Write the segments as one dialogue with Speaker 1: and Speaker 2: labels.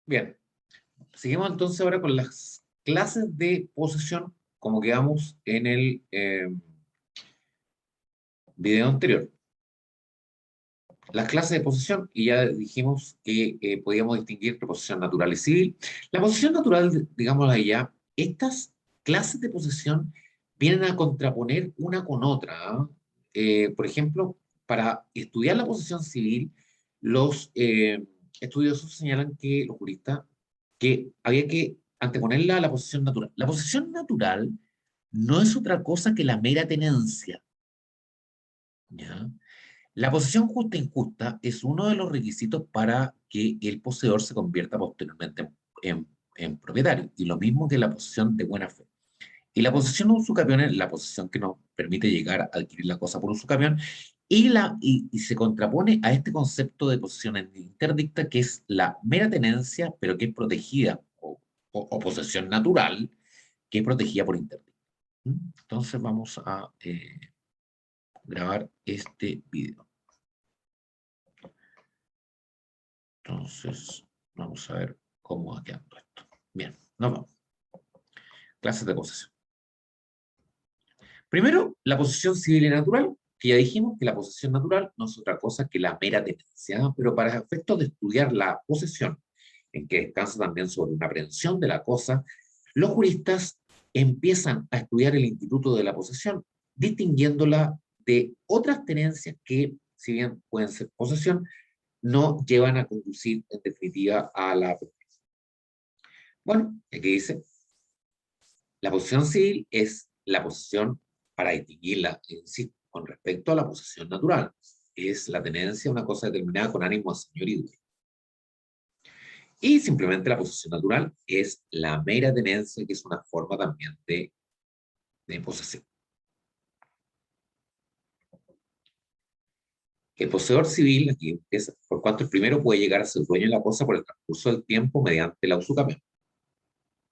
Speaker 1: Bien, seguimos entonces ahora con las clases de posesión, como quedamos en el video anterior. Las clases de posesión, y ya dijimos que podíamos distinguir entre posesión natural y civil. La posesión natural, digamos allá, estas clases de posesión vienen a contraponer una con otra. ¿Ah? Por ejemplo, para estudiar la posesión civil, los estudiosos señalan que los juristas que había que anteponerla a la posesión natural. La posesión natural no es otra cosa que la mera tenencia, ¿ya? La posesión justa e injusta es uno de los requisitos para que el poseedor se convierta posteriormente en propietario, y lo mismo que la posesión de buena fe. Y la posesión usucapión es la posesión que nos permite llegar a adquirir la cosa por usucapión, y se contrapone a este concepto de posesión interdicta, que es la mera tenencia, pero que es protegida, o posesión natural, que es protegida por interdicto. Entonces vamos a grabar este video. Entonces, vamos a ver cómo va quedando esto. Bien, nos vamos. Clases de posesión. Primero, la posesión civil y natural, que ya dijimos que la posesión natural no es otra cosa que la mera tenencia, ¿no? Pero para efectos de estudiar la posesión, en que descansa también sobre una aprehensión de la cosa, los juristas empiezan a estudiar el instituto de la posesión, distinguiéndola de otras tenencias que, si bien pueden ser posesión, no llevan a conducir en definitiva a la posesión. Bueno, aquí dice, la posesión civil es la posesión, para distinguirla, insisto, con respecto a la posesión natural. Es la tenencia de una cosa determinada con ánimo de señorío. Y simplemente la posesión natural es la mera tenencia, que es una forma también de posesión. El poseedor civil, aquí empieza, por cuanto el primero puede llegar a ser dueño de la cosa por el transcurso del tiempo mediante la usucapión.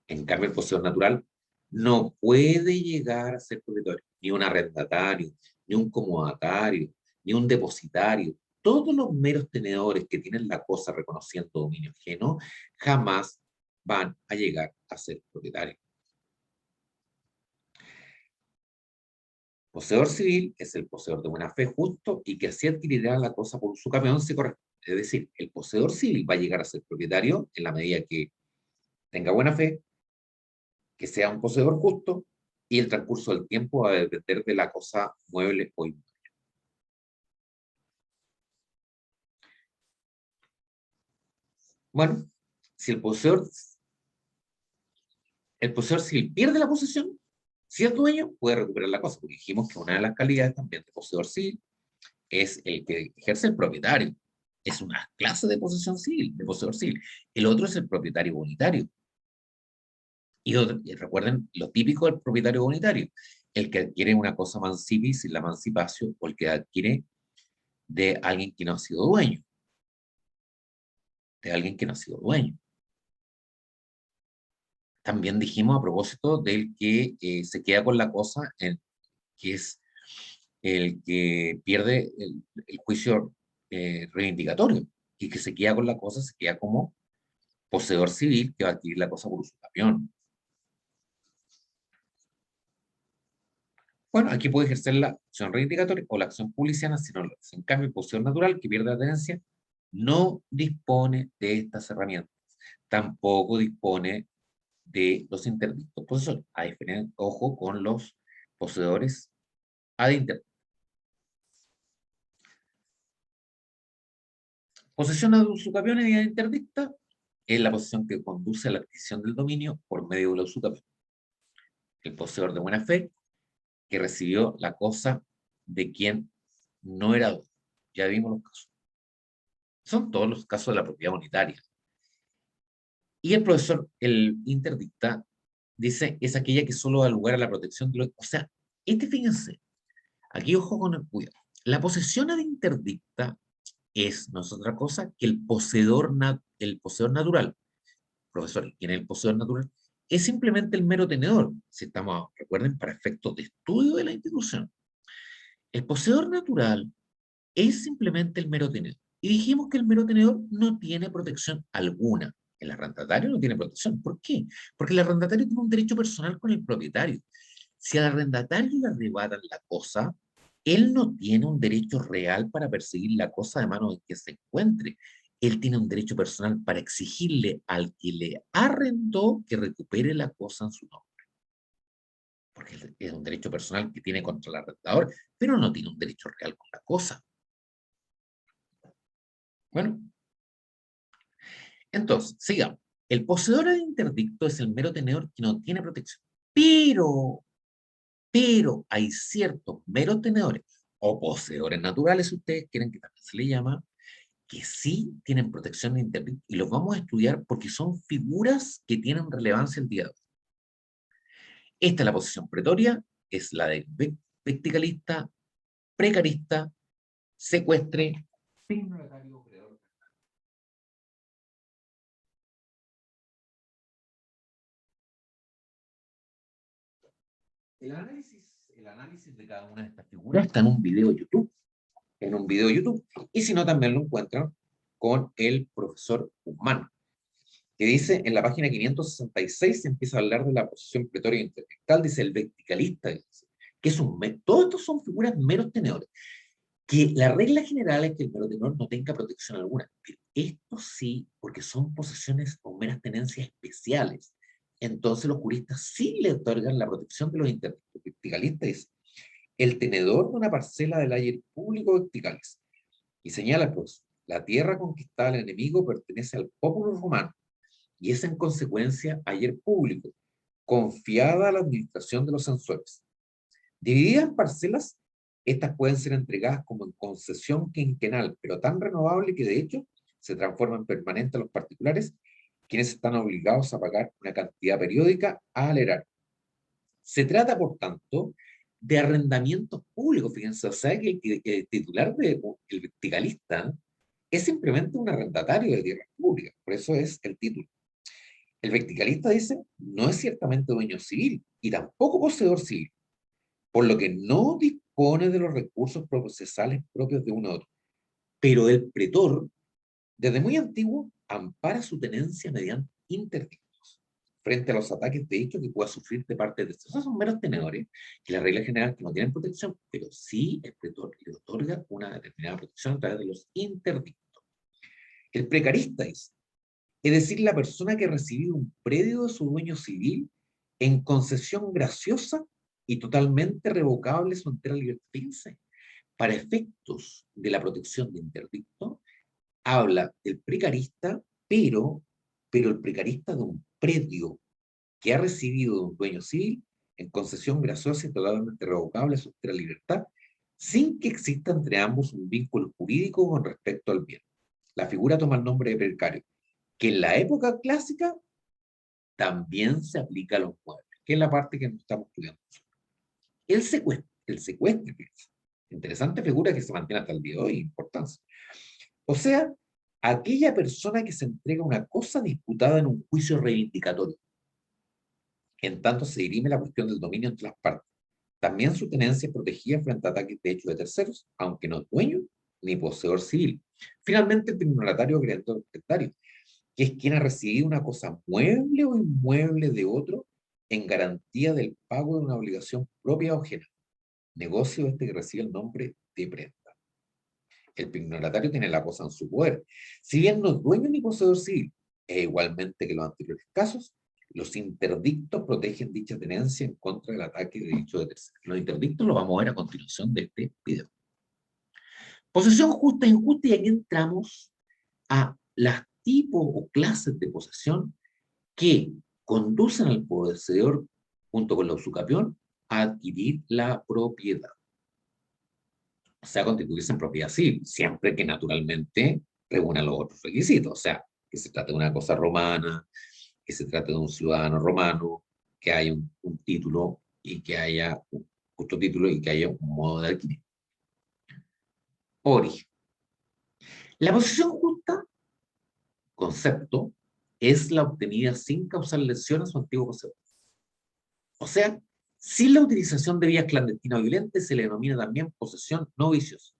Speaker 1: En cambio, el poseedor natural no puede llegar a ser propietario, ni un arrendatario, ni un comodatario, ni un depositario. Todos los meros tenedores que tienen la cosa reconociendo dominio ajeno jamás van a llegar a ser propietarios. Poseedor civil es el poseedor de buena fe justo y que así adquirirá la cosa por su camión si corresponde. Es decir, el poseedor civil va a llegar a ser propietario en la medida que tenga buena fe, que sea un poseedor justo, y el transcurso del tiempo va a depender de la cosa mueble o inmueble. Bueno, si el poseedor civil pierde la posesión, si es dueño, puede recuperar la cosa, porque dijimos que una de las calidades también de poseedor civil es el que ejerce el propietario. Es una clase de posesión civil, de poseedor civil. El otro es el propietario bonitario. Y recuerden lo típico del propietario bonitario, el que adquiere una cosa mancipiis sin la mancipatio, o el que adquiere de alguien que no ha sido dueño, de alguien que no ha sido dueño. También dijimos a propósito del que se queda con la cosa, que es el que pierde el juicio reivindicatorio, y que se queda con la cosa, se queda como poseedor civil que va a adquirir la cosa por usurpación. Bueno, aquí puede ejercer la acción reivindicatoria o la acción publiciana si no lo hace. En cambio, el poseedor natural, que pierde la tenencia, no dispone de estas herramientas. Tampoco dispone de los interdictos posesores. A diferencia, ojo con los poseedores ad interdicto. Posesión ad usucapión y ad interdicta es la posesión que conduce a la adquisición del dominio por medio de la usucapión. El poseedor de buena fe que recibió la cosa de quien no era dueño. Ya vimos los casos. Son todos los casos de la propiedad unitaria. Y el profesor, el interdicta, dice, es aquella que solo da lugar a la protección de los... O sea, fíjense, aquí ojo con el cuidado. La posesión ad interdicta no es otra cosa que el poseedor natural. Profesor, ¿quién es el poseedor natural? Es simplemente el mero tenedor, si estamos, recuerden, para efectos de estudio de la institución. El poseedor natural es simplemente el mero tenedor. Y dijimos que el mero tenedor no tiene protección alguna. El arrendatario no tiene protección. ¿Por qué? Porque el arrendatario tiene un derecho personal con el propietario. Si al arrendatario le arrebatan la cosa, él no tiene un derecho real para perseguir la cosa de mano en que se encuentre. Él tiene un derecho personal para exigirle al que le arrendó que recupere la cosa en su nombre. Porque es un derecho personal que tiene contra el arrendador, pero no tiene un derecho real con la cosa. Bueno, entonces, sigamos. El poseedor de interdicto es el mero tenedor que no tiene protección. Pero, pero hay ciertos meros tenedores o poseedores naturales, si ustedes quieren que también se le llama, que sí tienen protección de interdicto y los vamos a estudiar porque son figuras que tienen relevancia el día de hoy. Esta es la posición pretoria, es la de verticalista, precarista, secuestre, signatario, creador. El análisis de cada una de estas figuras está en un video YouTube, y si no también lo encuentran con el profesor Guzmán, que dice en la página 566 se empieza a hablar de la posición pretoria intersectal, dice el verticalista, que es todos estos son figuras meros tenedores, que la regla general es que el mero tenedor no tenga protección alguna, pero esto sí, porque son posesiones o meras tenencias especiales, entonces los juristas sí le otorgan la protección de los interdictos. Verticalista es el tenedor de una parcela del ayer público verticalis, y señala pues, la tierra conquistada al enemigo pertenece al pueblo romano, y es en consecuencia ayer público, confiada a la administración de los censuales. Divididas en parcelas, estas pueden ser entregadas como en concesión quinquenal, pero tan renovable que de hecho se transforma en permanente a los particulares, quienes están obligados a pagar una cantidad periódica al erario. Se trata, por tanto, de arrendamientos públicos, fíjense, o sea que el titular del verticalista es simplemente un arrendatario de tierras públicas, por eso es el título. El verticalista dice, no es ciertamente dueño civil y tampoco poseedor civil, por lo que no dispone de los recursos procesales propios de uno u otro. Pero el pretor, desde muy antiguo, ampara su tenencia mediante interdictos, frente a los ataques de hecho que pueda sufrir de parte de estos. Esos son meros tenedores, que la regla general que no tienen protección, pero sí el pretor le otorga una determinada protección a través de los interdictos. El precarista es decir, la persona que ha recibido un predio de su dueño civil en concesión graciosa y totalmente revocable su entera libertad. Fíjense, para efectos de la protección de interdicto, habla del precarista, pero el precarista de un predio que ha recibido de un dueño civil en concesión graciosa y totalmente revocable su entera libertad, sin que exista entre ambos un vínculo jurídico con respecto al bien. La figura toma el nombre de precario, que en la época clásica también se aplica a los muebles, que es la parte que no estamos estudiando. El secuestro, interesante figura que se mantiene hasta el día de hoy, importancia. O sea, aquella persona que se entrega una cosa disputada en un juicio reivindicatorio, en tanto se dirime la cuestión del dominio entre las partes. También su tenencia es protegida frente a ataques de hecho de terceros, aunque no es dueño ni poseedor civil. Finalmente, el tribunalatario creador propietario, que es quien ha recibido una cosa mueble o inmueble de otro en garantía del pago de una obligación propia o ajena. Negocio este que recibe el nombre de prenda. El pignoratario tiene la cosa en su poder. Si bien no es dueño ni poseedor civil, e igualmente que los anteriores casos, los interdictos protegen dicha tenencia en contra del ataque de dicho de terceros. Los interdictos los vamos a ver a continuación de este video. Posesión justa e injusta, y aquí entramos a las tipos o clases de posesión que conducen al poseedor, junto con la usucapión, a adquirir la propiedad. O sea, constituirse en propiedad civil, siempre que naturalmente reúna los otros requisitos. O sea, que se trate de una cosa romana, que se trate de un ciudadano romano, que haya un título y que haya un justo título y que haya un modo de adquirir. Origen. La posesión justa, concepto, es la obtenida sin causar lesión a su antiguo poseedor. O sea, sin la utilización de vías clandestinas o violentas se le denomina también posesión no viciosa.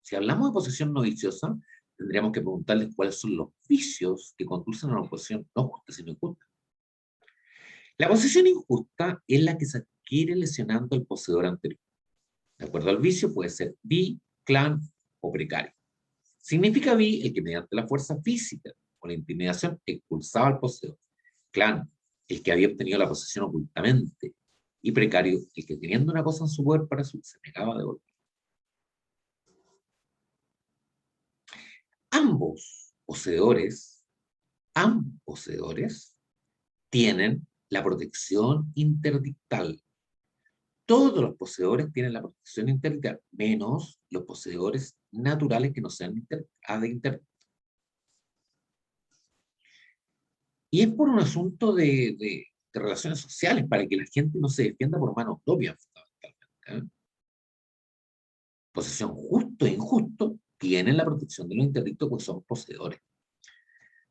Speaker 1: Si hablamos de posesión no viciosa, tendríamos que preguntarles cuáles son los vicios que conducen a una posesión no justa, sino injusta. La posesión injusta es la que se adquiere lesionando al poseedor anterior. De acuerdo al vicio, puede ser bi, clan o precario. Significa bi el que mediante la fuerza física o la intimidación expulsaba al poseedor. Clan, el que había obtenido la posesión ocultamente. Y precario, el que teniendo una cosa en su poder para su, se negaba a devolver. Ambos poseedores tienen la protección interdictal. Todos los poseedores tienen la protección interdictal, menos los poseedores naturales que no sean interdictos. Y es por un asunto de relaciones sociales, para que la gente no se defienda por mano propia, fundamentalmente. Posesión justo e injusto tienen la protección de los interdictos porque son poseedores.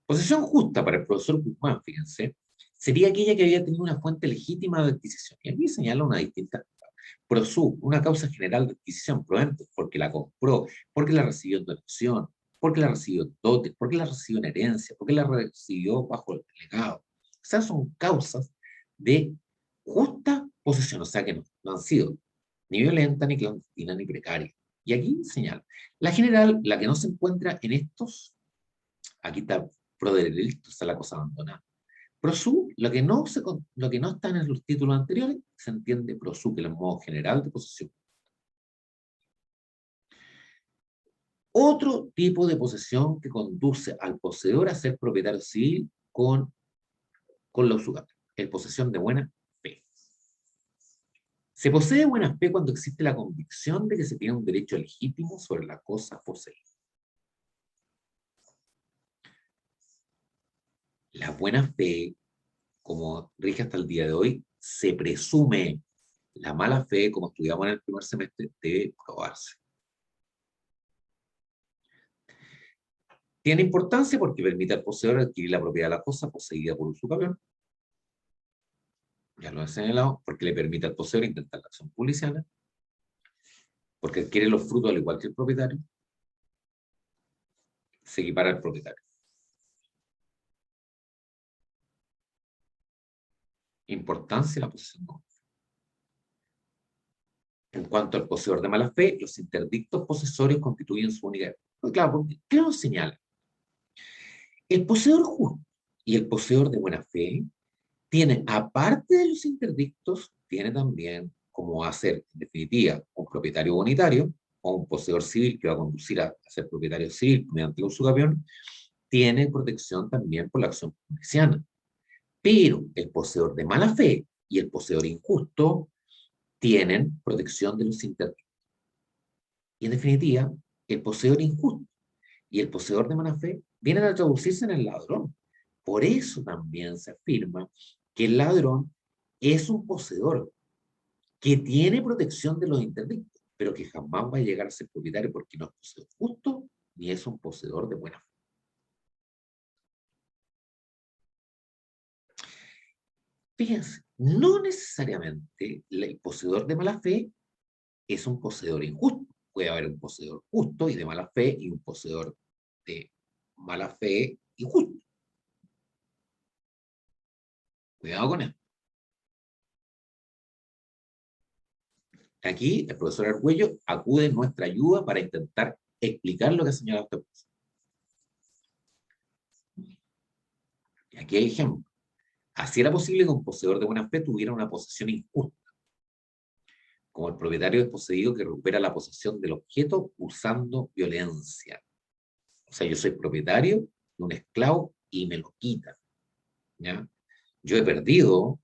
Speaker 1: Posesión justa para el profesor Guzmán, fíjense, sería aquella que había tenido una fuente legítima de adquisición. Y aquí señala una distinta. Prosú, una causa general de adquisición, probablemente porque la compró, porque la recibió en donación, porque la recibió en dote, porque la recibió en herencia, porque la recibió bajo el legado. O sea, son causas de justa posesión, o sea que no han sido ni violenta, ni clandestina, ni precaria. Y aquí señala, la general, la que no se encuentra en estos, aquí está prodelito, está la cosa abandonada. Prosú, lo que no está en los títulos anteriores, se entiende prosú, que es el modo general de posesión. Otro tipo de posesión que conduce al poseedor a ser propietario civil con la usufructo, es posesión de buena fe. Se posee buena fe cuando existe la convicción de que se tiene un derecho legítimo sobre la cosa poseída. La buena fe, como rige hasta el día de hoy, se presume. La mala fe, como estudiamos en el primer semestre, debe probarse. Tiene importancia porque permite al poseedor adquirir la propiedad de la cosa poseída por usucapión. Ya lo he señalado, porque le permite al poseedor intentar la acción policial, porque adquiere los frutos al igual que el propietario, se equipara al propietario. Importancia de la posesión. En cuanto al poseedor de mala fe, los interdictos posesorios constituyen su única. Pues claro, ¿qué nos señala? El poseedor justo y el poseedor de buena fe tiene, aparte de los interdictos, tiene también como hacer, en definitiva, un propietario bonitario o un poseedor civil que va a conducir a ser propietario civil mediante el usucapión, tiene protección también por la acción judicial. Pero el poseedor de mala fe y el poseedor injusto tienen protección de los interdictos. Y en definitiva, el poseedor injusto y el poseedor de mala fe vienen a traducirse en el ladrón. Por eso también se afirma que el ladrón es un poseedor que tiene protección de los interdictos, pero que jamás va a llegar a ser propietario porque no es poseedor justo ni es un poseedor de buena fe. Fíjense, no necesariamente el poseedor de mala fe es un poseedor injusto. Puede haber un poseedor justo y de mala fe y un poseedor de mala fe injusto. Cuidado con eso. Aquí el profesor Argüello acude en nuestra ayuda para intentar explicar lo que ha señalado este profesor. Y aquí hay ejemplos. Así era posible que un poseedor de buena fe tuviera una posesión injusta, como el propietario desposeído que recupera la posesión del objeto usando violencia. O sea, yo soy propietario de un esclavo y me lo quitan. ¿Ya? Yo he perdido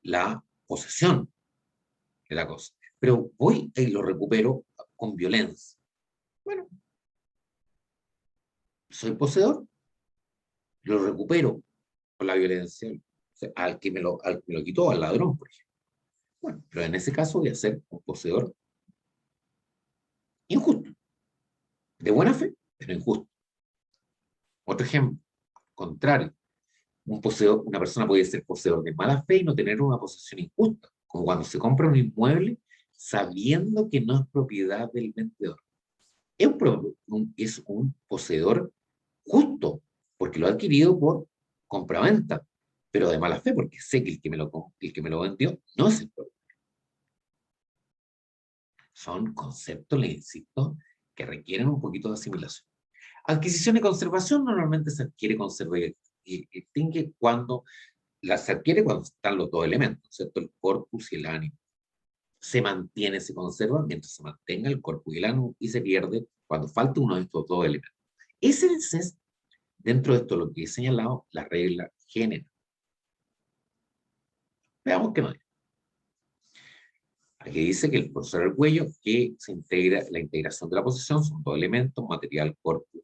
Speaker 1: la posesión de la cosa, pero voy y lo recupero con violencia. Bueno, soy poseedor, lo recupero con la violencia al que me lo quitó, al ladrón, por ejemplo. Bueno, pero en ese caso voy a ser un poseedor injusto, de buena fe, pero injusto. Otro ejemplo, contrario, una persona puede ser poseedor de mala fe y no tener una posesión injusta, como cuando se compra un inmueble sabiendo que no es propiedad del vendedor. es un poseedor justo, porque lo ha adquirido por compraventa, pero de mala fe, porque sé que el que me lo vendió no es el propietario. Son conceptos, les insisto, que requieren un poquito de asimilación. Adquisición y conservación normalmente se adquiere y extingue cuando se adquiere cuando están los dos elementos, ¿cierto? El corpus y el ánimo. Se mantiene, se conserva mientras se mantenga el corpus y el ánimo y se pierde cuando falta uno de estos dos elementos. Ese es, dentro de esto, lo que he señalado, la regla general. Veamos qué más. Aquí dice que el profesor del cuello, que se integra, la integración de la posesión son dos elementos, material, corpus,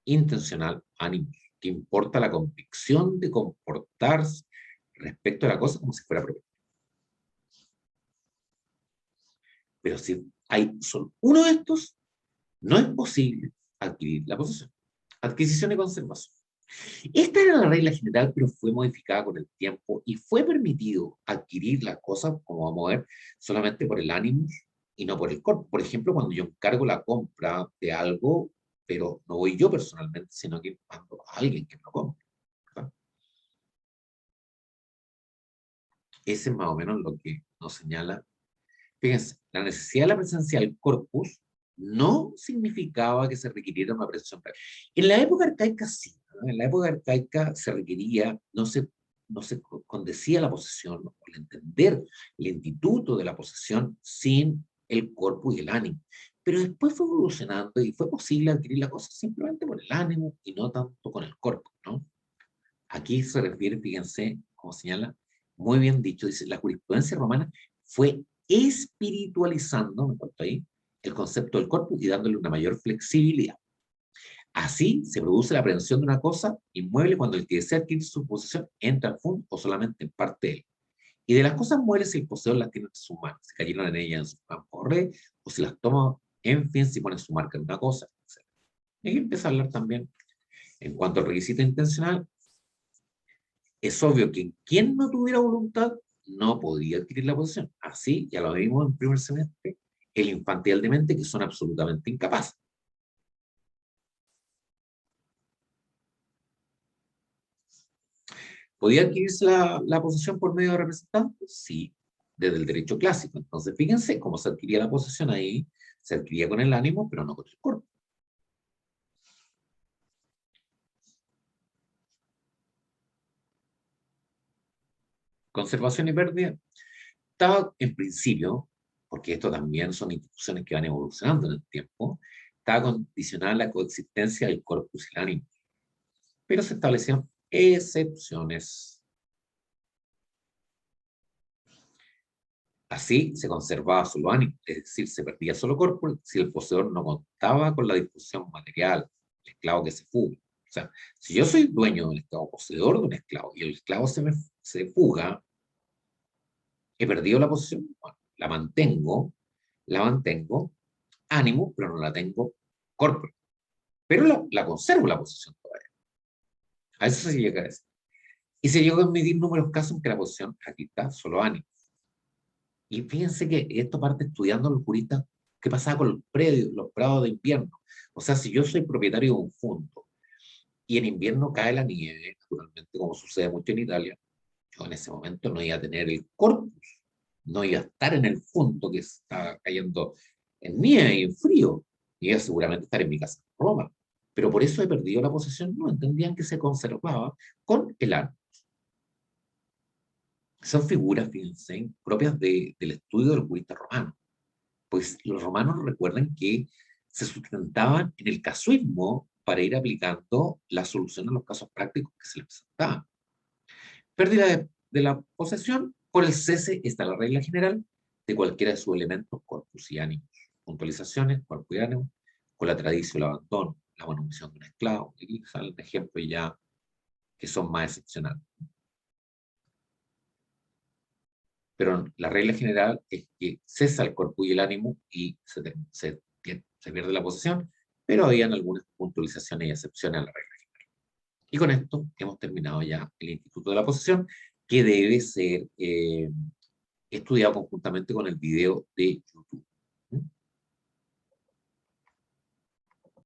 Speaker 1: intencional, ánimo, que importa la convicción de comportarse respecto a la cosa como si fuera propia. Pero si hay solo uno de estos, no es posible adquirir la posesión. Adquisición y conservación. Esta era la regla general, pero fue modificada con el tiempo y fue permitido adquirir las cosas, como vamos a ver, solamente por el ánimo y no por el cuerpo. Por ejemplo, cuando yo encargo la compra de algo, pero no voy yo personalmente, sino que mando a alguien que me lo compre, ¿verdad? Ese es más o menos lo que nos señala. Fíjense, la necesidad de la presencia del corpus no significaba que se requiriera una presencia real. En la época arcaica sí, ¿no? En la época arcaica se requería, no se condecía la posesión, ¿no? El entender el instituto de la posesión sin el corpus y el ánimo. Pero después fue evolucionando y fue posible adquirir la cosa simplemente por el ánimo y no tanto con el corpus, ¿no? Aquí se refiere, fíjense, como señala, muy bien dicho, dice, la jurisprudencia romana fue espiritualizando, me cuento ahí, el concepto del corpus y dándole una mayor flexibilidad. Así se produce la aprehensión de una cosa inmueble cuando el que desea adquirir su posesión entra al fondo o solamente en parte de él. Y de las cosas muebles si el poseedor las tiene en sus manos, si cayeron en ellas en su campo red, o si las toma, en fin, si pone su marca en una cosa, etc. Y aquí empieza a hablar también, en cuanto al requisito intencional, es obvio que quien no tuviera voluntad no podía adquirir la posesión. Así, ya lo vimos en el primer semestre, el infante y el demente, que son absolutamente incapaces. ¿Podía adquirirse la posesión por medio de representantes? Sí, desde el derecho clásico. Entonces, fíjense cómo se adquiría la posesión ahí, se adquiría con el ánimo, pero no con el cuerpo. Conservación y pérdida. Estaba en principio, porque esto también son instituciones que van evolucionando en el tiempo, estaba condicionada a la coexistencia del corpus y el ánimo, pero se establecieron excepciones. Así se conservaba solo ánimo, es decir, se perdía solo cuerpo si el poseedor no contaba con la disposición material, el esclavo que se fuga. O sea, si yo soy dueño de un esclavo, poseedor de un esclavo, y el esclavo se fuga, he perdido la posesión. Bueno, la mantengo, ánimo, pero no la tengo corpóreo. Pero la conservo la posesión todavía. A eso se llega a decir. Y se llegó a medir números casos en que la posesión, aquí está, solo ánimo. Y fíjense que esto parte estudiando los juristas qué pasaba con los prados de invierno. O sea, si yo soy propietario de un fondo y en invierno cae la nieve, naturalmente, como sucede mucho en Italia, yo en ese momento no iba a tener el corpus, no iba a estar en el fondo que está cayendo en nieve y en frío, iba seguramente a estar en mi casa en Roma. Pero por eso he perdido la posesión, no entendían que se conservaba con el arte. Son figuras, fíjense, propias del estudio del jurista romano. Pues los romanos recuerden que se sustentaban en el casuismo para ir aplicando la solución a los casos prácticos que se les presentaban. Pérdida de la posesión, por el cese está la regla general de cualquiera de sus elementos, corpus y ánimos. Puntualizaciones, cuerpo y ánimo, con la tradición, el abandono, la manumisión de un esclavo. Aquí salen ejemplos ya que son más excepcionales. Pero la regla general es que cesa el cuerpo y el ánimo y se pierde la posesión, pero habían algunas puntualizaciones y excepciones a la regla general. Y con esto hemos terminado ya el Instituto de la Posesión, que debe ser estudiado conjuntamente con el video de YouTube.